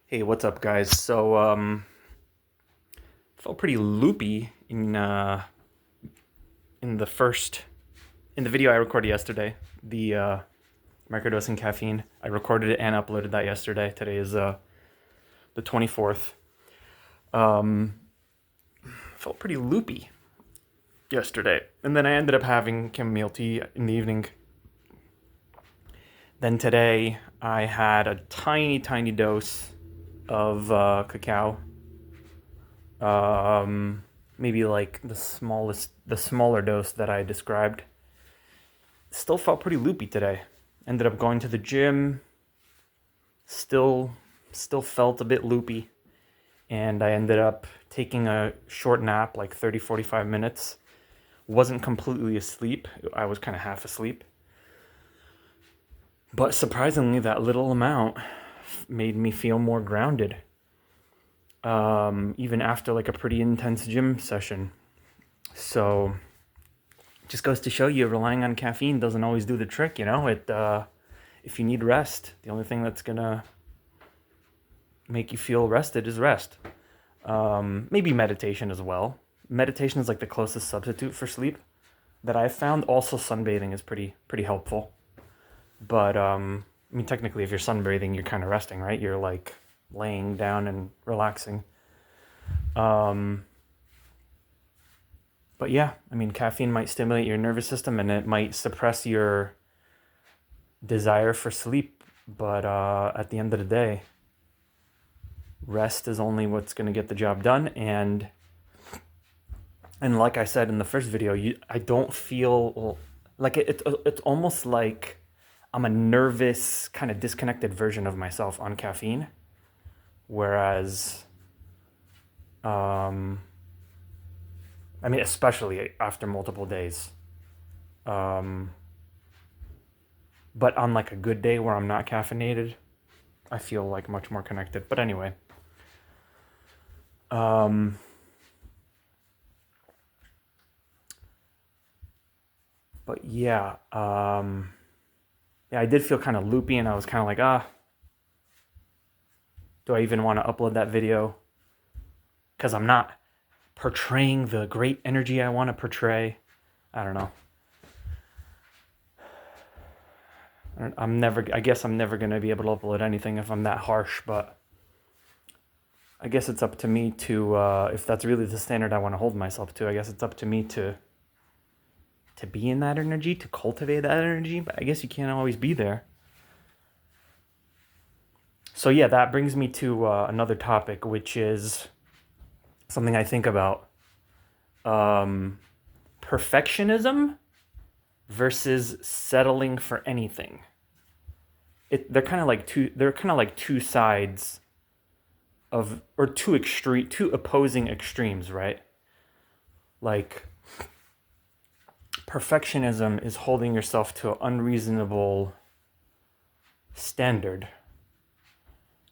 Hey, what's up, guys? Felt pretty loopy in the first in the video I recorded yesterday. The microdosing caffeine. I recorded it and uploaded that yesterday. Today is the 24th. Um, Felt pretty loopy yesterday, and then I ended up having chamomile tea in the evening. Then today I had a tiny dose of cacao. Maybe like the smaller dose that I described. Still felt pretty loopy today. Ended up going to the gym. Still, still felt a bit loopy, and I ended up taking a short nap, like 30, 45 minutes. Wasn't completely asleep. I was kind of half asleep. But surprisingly, that little amount made me feel more grounded. Even after like a pretty intense gym session. So just goes to show you relying on caffeine doesn't always do the trick, you know? If you need rest, the only thing that's gonna make you feel rested is rest. Maybe meditation as well. Meditation is like the closest substitute for sleep that I've found. Also, sunbathing is pretty helpful. But I mean, technically, if you're sunbathing, you're kind of resting, right? You're like laying down and relaxing. Um, but yeah, I mean, caffeine might stimulate your nervous system and it might suppress your desire for sleep. But at the end of the day, rest is only what's going to get the job done. And like I said in the first video, I don't feel like it's almost like I'm a nervous, kind of disconnected version of myself on caffeine. Whereas, um, I mean, especially after multiple days. Um, but on like a good day where I'm not caffeinated, I feel like much more connected. But anyway, um, but yeah, I did feel kind of loopy, and I was kind of like, do I even want to upload that video? Because I'm not portraying the great energy I want to portray. I don't know. I guess I'm never gonna be able to upload anything if I'm that harsh. But I guess it's up to me to, if that's really the standard I want to hold myself to. I guess it's up to me to be in that energy, to cultivate that energy. But I guess you can't always be there. So yeah, that brings me to another topic, which is something I think about: um, perfectionism versus settling for anything. They're kind of like two. They're kind of like two sides of, or two opposing extremes, right? Like, perfectionism is holding yourself to an unreasonable standard,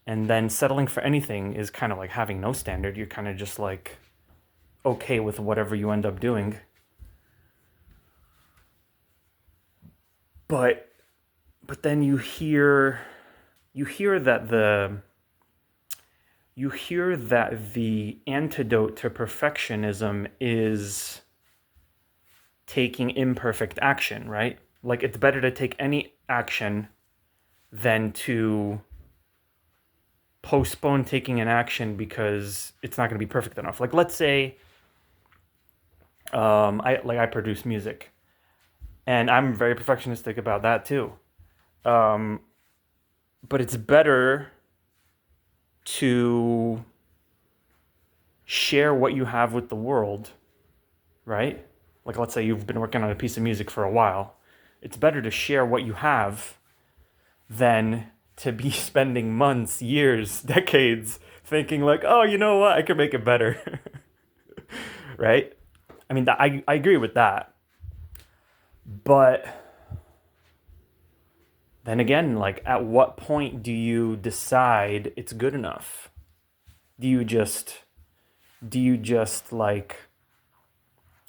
and then settling for anything is kind of like having no standard. You're kind of just like okay with whatever you end up doing. But then you hear that the antidote to perfectionism is taking imperfect action, right? Like, it's better to take any action than to postpone taking an action because it's not going to be perfect enough. Like, let's say I produce music, and I'm very perfectionistic about that too. Um, but it's better to share what you have with the world, right? Like, let's say you've been working on a piece of music for a while. It's better to share what you have than to be spending months, years, decades thinking like, oh, you know what, I could make it better. Right? I mean, I agree with that. But then again, like, at what point do you decide it's good enough? Do you just like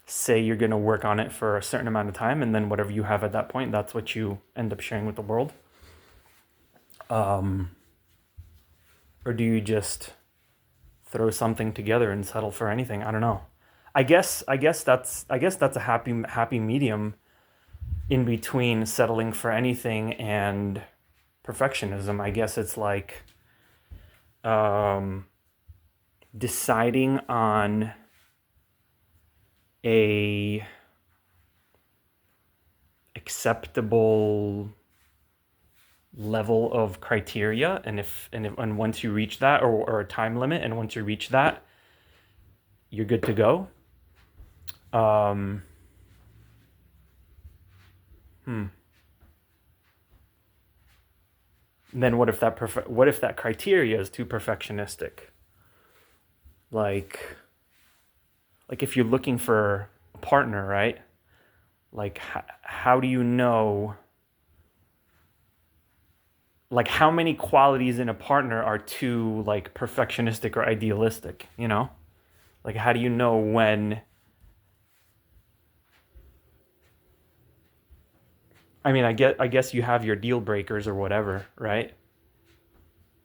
say you're going to work on it for a certain amount of time, and then whatever you have at that point, that's what you end up sharing with the world? Um Or do you just throw something together and settle for anything? I don't know. I guess that's a happy medium in between settling for anything and perfectionism. I guess it's like um, deciding on a acceptable level of criteria, and once you reach that, or a time limit, and once you reach that, you're good to go. Um, hmm. Then what if that criteria is too perfectionistic? Like like if you're looking for a partner, right? Like how do you know, like how many qualities in a partner are too like perfectionistic or idealistic, you know? Like how do you know when, I mean, I guess you have your deal breakers or whatever, right?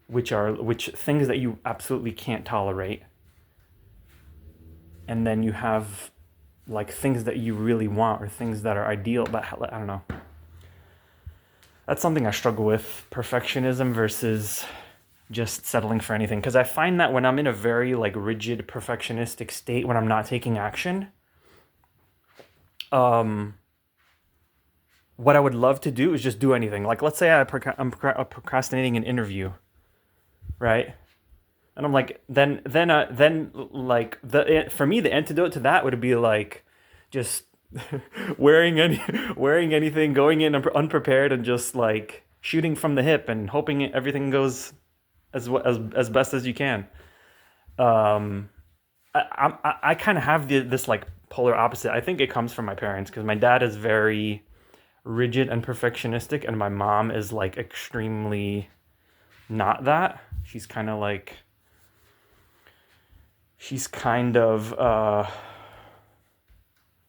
Which things that you absolutely can't tolerate. And then you have like things that you really want or things that are ideal, but I don't know. That's something I struggle with, perfectionism versus just settling for anything, because I find that when I'm in a very like rigid perfectionistic state, when I'm not taking action, um what I would love to do is just do anything. Like let's say I'm procrastinating an interview, right? And I'm like, then like for me the antidote to that would be like just wearing any wearing anything, going in unprepared, and just like shooting from the hip and hoping everything goes as best as you can. Um, I kind of have this like polar opposite. I think it comes from my parents, because my dad is very rigid and perfectionistic, and my mom is like extremely not that. She's kind of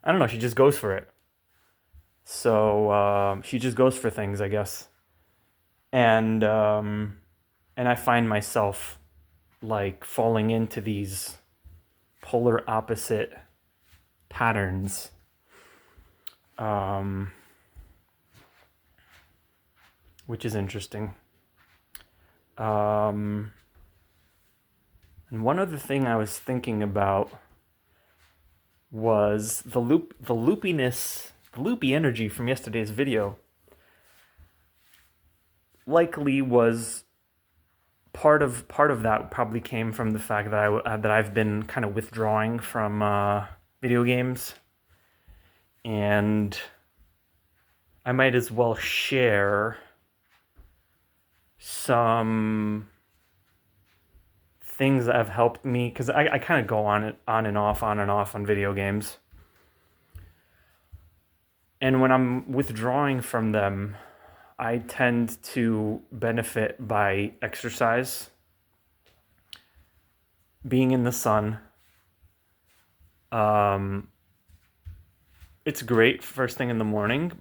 I don't know. She just goes for it. So she just goes for things, I guess. And and I find myself like falling into these polar opposite patterns. Um, which is interesting. Um, and one other thing I was thinking about was the loopiness, the loopy energy from yesterday's video. Likely was part of that probably came from the fact that I've been kind of withdrawing from video games, and I might as well share some things that have helped me, because I kind of go on and off, on video games. And when I'm withdrawing from them, I tend to benefit by exercise, being in the sun. Um, it's great first thing in the morning,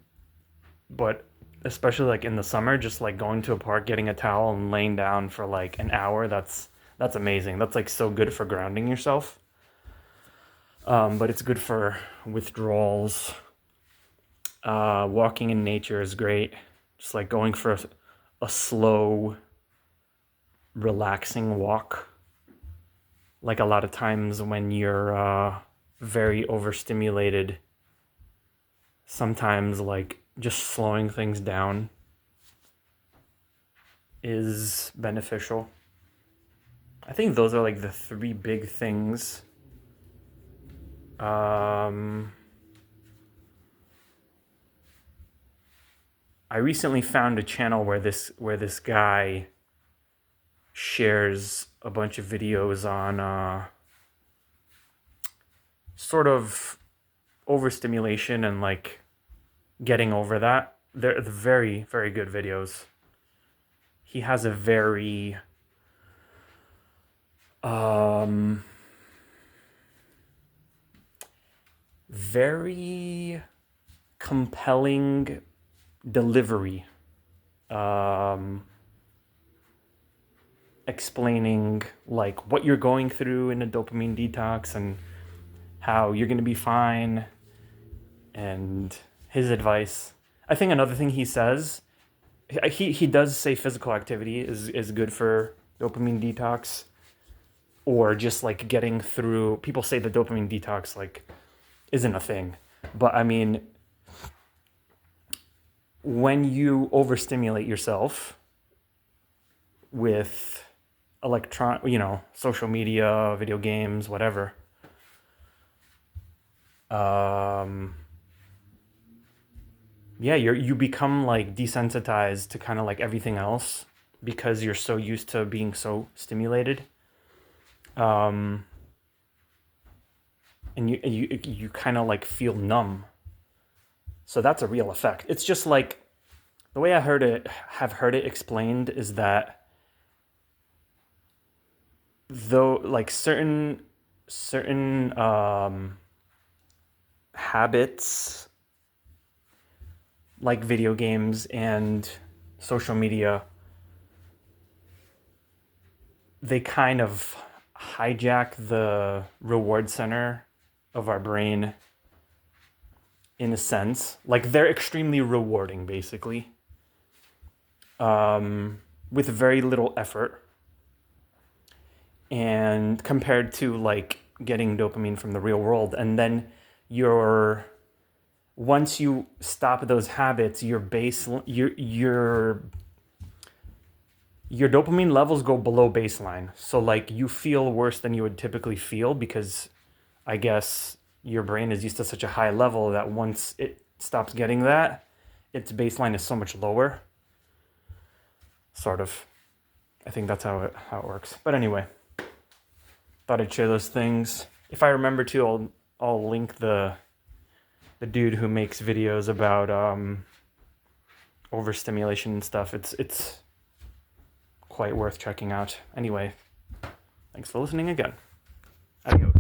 but especially like in the summer, just like going to a park, getting a towel, and laying down for like an hour, that's amazing. That's like so good for grounding yourself. But it's good for withdrawals. Walking in nature is great. Just like going for a slow, relaxing walk. Like a lot of times when you're very overstimulated, sometimes like just slowing things down is beneficial. I think those are like the three big things. Um, I recently found a channel where this guy shares a bunch of videos on sort of overstimulation and like getting over that. They're very, very good videos. He has a um very compelling delivery. Um explaining like what you're going through in a dopamine detox and how you're going to be fine, and his advice. I think another thing he says, he does say physical activity is good for dopamine detox, or just like getting through. People say the dopamine detox like isn't a thing, but I mean, when you overstimulate yourself with social media, video games, whatever, yeah, you become like desensitized to kind of like everything else because you're so used to being so stimulated. And you kind of like feel numb. So that's a real effect. It's just like the way I have heard it explained is that though like certain habits like video games and social media, they kind of hijack the reward center of our brain in a sense. Like they're extremely rewarding basically, with very little effort, and compared to like getting dopamine from the real world. And then once you stop those habits, your dopamine levels go below baseline. So like you feel worse than you would typically feel because I guess your brain is used to such a high level that once it stops getting that, its baseline is so much lower. Sort of. I think that's how it works. But anyway, thought I'd share those things. If I remember to, I'll link the dude who makes videos about overstimulation and stuff. It's quite worth checking out. Anyway, thanks for listening again. Adios.